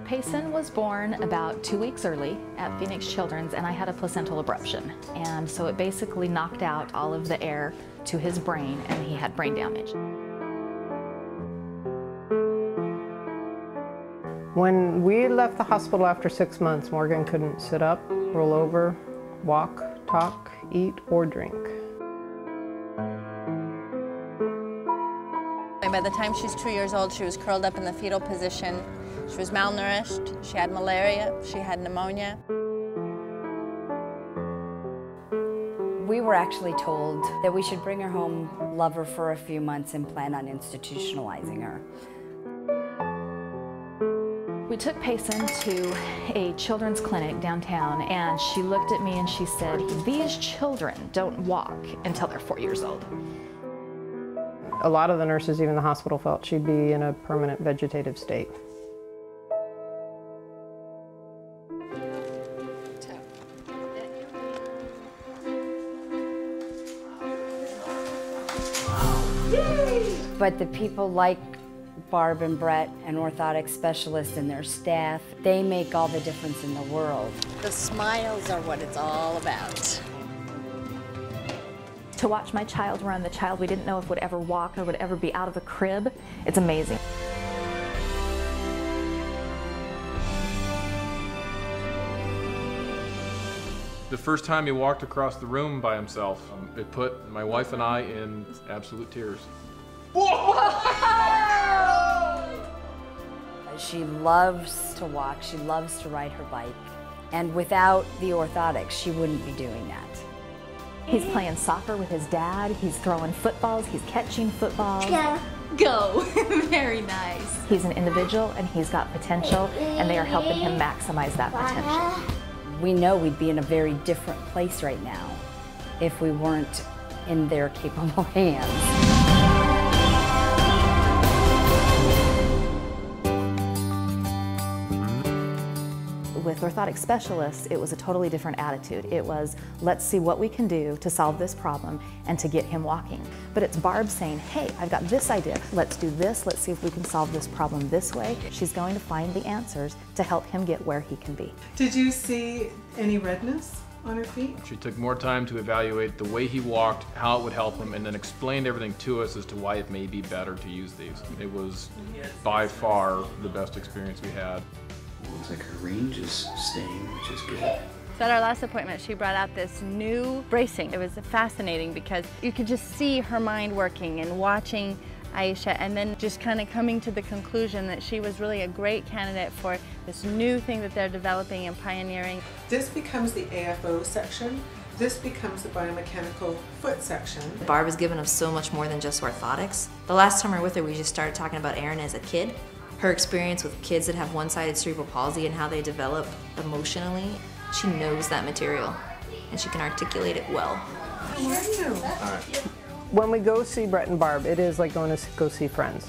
Payson was born about 2 weeks early at Phoenix Children's, and I had a placental abruption. And so it basically knocked out all of the air to his brain, and he had brain damage. When we left the hospital after 6 months, Morgan couldn't sit up, roll over, walk, talk, eat, or drink. By the time she's 2 years old, she was curled up in the fetal position. She was malnourished, she had malaria, she had pneumonia. We were actually told that we should bring her home, love her for a few months, and plan on institutionalizing her. We took Payson to a children's clinic downtown, and she looked at me and she said, "These children don't walk until they're 4 years old." A lot of the nurses, even the hospital, felt she'd be in a permanent vegetative state. But the people like Barb and Brett and Orthotic Specialists and their staff, they make all the difference in the world. The smiles are what it's all about. To watch my child run, the child we didn't know if would ever walk or would ever be out of a crib, it's amazing. The first time he walked across the room by himself, it put my wife and I in absolute tears. She loves to walk, she loves to ride her bike, and without the orthotics, she wouldn't be doing that. He's playing soccer with his dad, he's throwing footballs, he's catching footballs. Yeah. Go. Very nice. He's an individual and he's got potential, and they are helping him maximize that potential. We know we'd be in a very different place right now if we weren't in their capable hands. With Orthotic Specialists, it was a totally different attitude. It was, let's see what we can do to solve this problem and to get him walking. But it's Barb saying, hey, I've got this idea. Let's do this. Let's see if we can solve this problem this way. She's going to find the answers to help him get where he can be. Did you see any redness on her feet? She took more time to evaluate the way he walked, how it would help him, and then explained everything to us as to why it may be better to use these. It was by far the best experience we had. Looks like her range is staying, which is good. So at our last appointment, she brought out this new bracing. It was fascinating because you could just see her mind working and watching Aisha, and then just kind of coming to the conclusion that she was really a great candidate for this new thing that they're developing and pioneering. This becomes the AFO section. This becomes the biomechanical foot section. Barb has given us so much more than just orthotics. The last time we were with her, we just started talking about Erin as a kid. Her experience with kids that have one-sided cerebral palsy and how they develop emotionally, she knows that material and she can articulate it well. How are you? All right. When we go see Brett and Barb, it is like going to go see friends.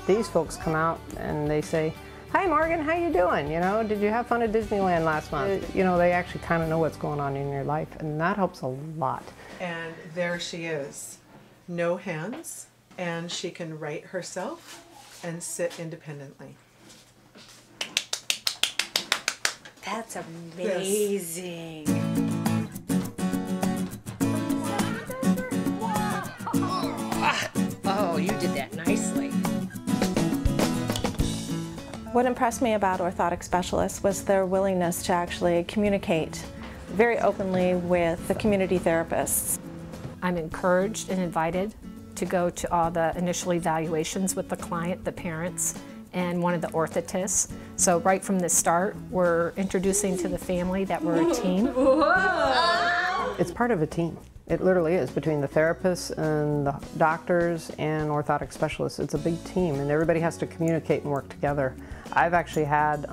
These folks come out and they say, "Hi Morgan, how you doing? You know, did you have fun at Disneyland last month?" You know, they actually kind of know what's going on in your life, and that helps a lot. And there she is. No hands, and she can write herself and sit independently. That's amazing. Oh, you did that nicely. What impressed me about Orthotic Specialists was their willingness to actually communicate very openly with the community therapists. I'm encouraged and invited to go to all the initial evaluations with the client, the parents, and one of the orthotists. So right from the start, we're introducing to the family that we're a team. It's part of a team. It literally is, between the therapists and the doctors and orthotic specialists. It's a big team, and everybody has to communicate and work together. I've actually had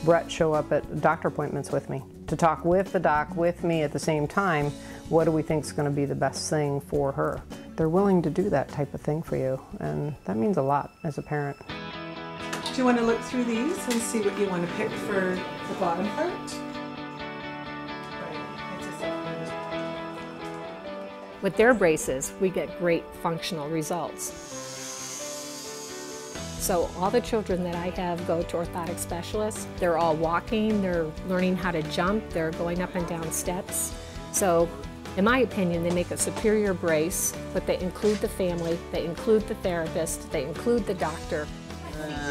Brett show up at doctor appointments with me to talk with the doc, with me at the same time. What do we think is going to be the best thing for her? They're willing to do that type of thing for you, and that means a lot as a parent. Do you want to look through these and see what you want to pick for the bottom part? With their braces, we get great functional results. So all the children that I have go to orthotic specialists. They're all walking, they're learning how to jump, they're going up and down steps. So in my opinion, they make a superior brace, but they include the family, they include the therapist, they include the doctor.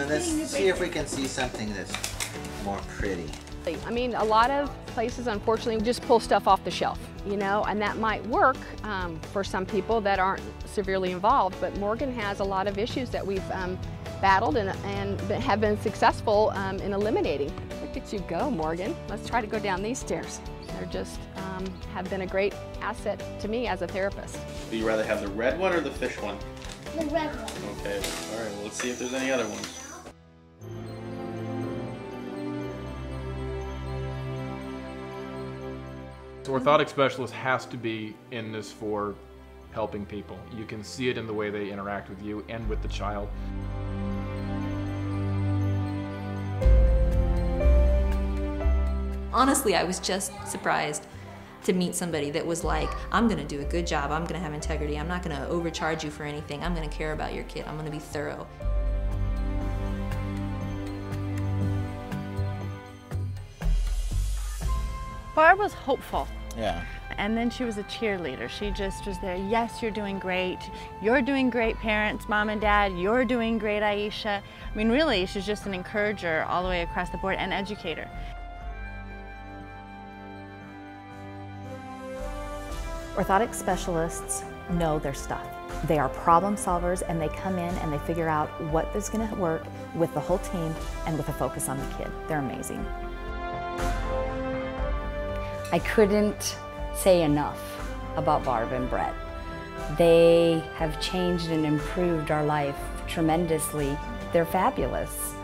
Let's see if we can see something that's more pretty. I mean, a lot of places, unfortunately, just pull stuff off the shelf, you know, and that might work for some people that aren't severely involved, but Morgan has a lot of issues that we've battled and have been successful in eliminating. Look at you go, Morgan. Let's try to go down these stairs. They're just have been a great asset to me as a therapist. Do you rather have the red one or the fish one? The red one. Okay, all right, well, let's see if there's any other ones. Orthotic specialist has to be in this for helping people. You can see it in the way they interact with you and with the child. Honestly, I was just surprised to meet somebody that was like, I'm gonna do a good job, I'm gonna have integrity, I'm not gonna overcharge you for anything, I'm gonna care about your kid, I'm gonna be thorough. Barb was hopeful. Yeah. And then she was a cheerleader. She just was there. Yes, you're doing great. You're doing great, parents, mom and dad. You're doing great, Aisha. I mean, really, she's just an encourager all the way across the board and educator. Orthotic specialists know their stuff. They are problem solvers, and they come in and they figure out what is going to work with the whole team and with a focus on the kid. They're amazing. I couldn't say enough about Barb and Brett. They have changed and improved our life tremendously. They're fabulous.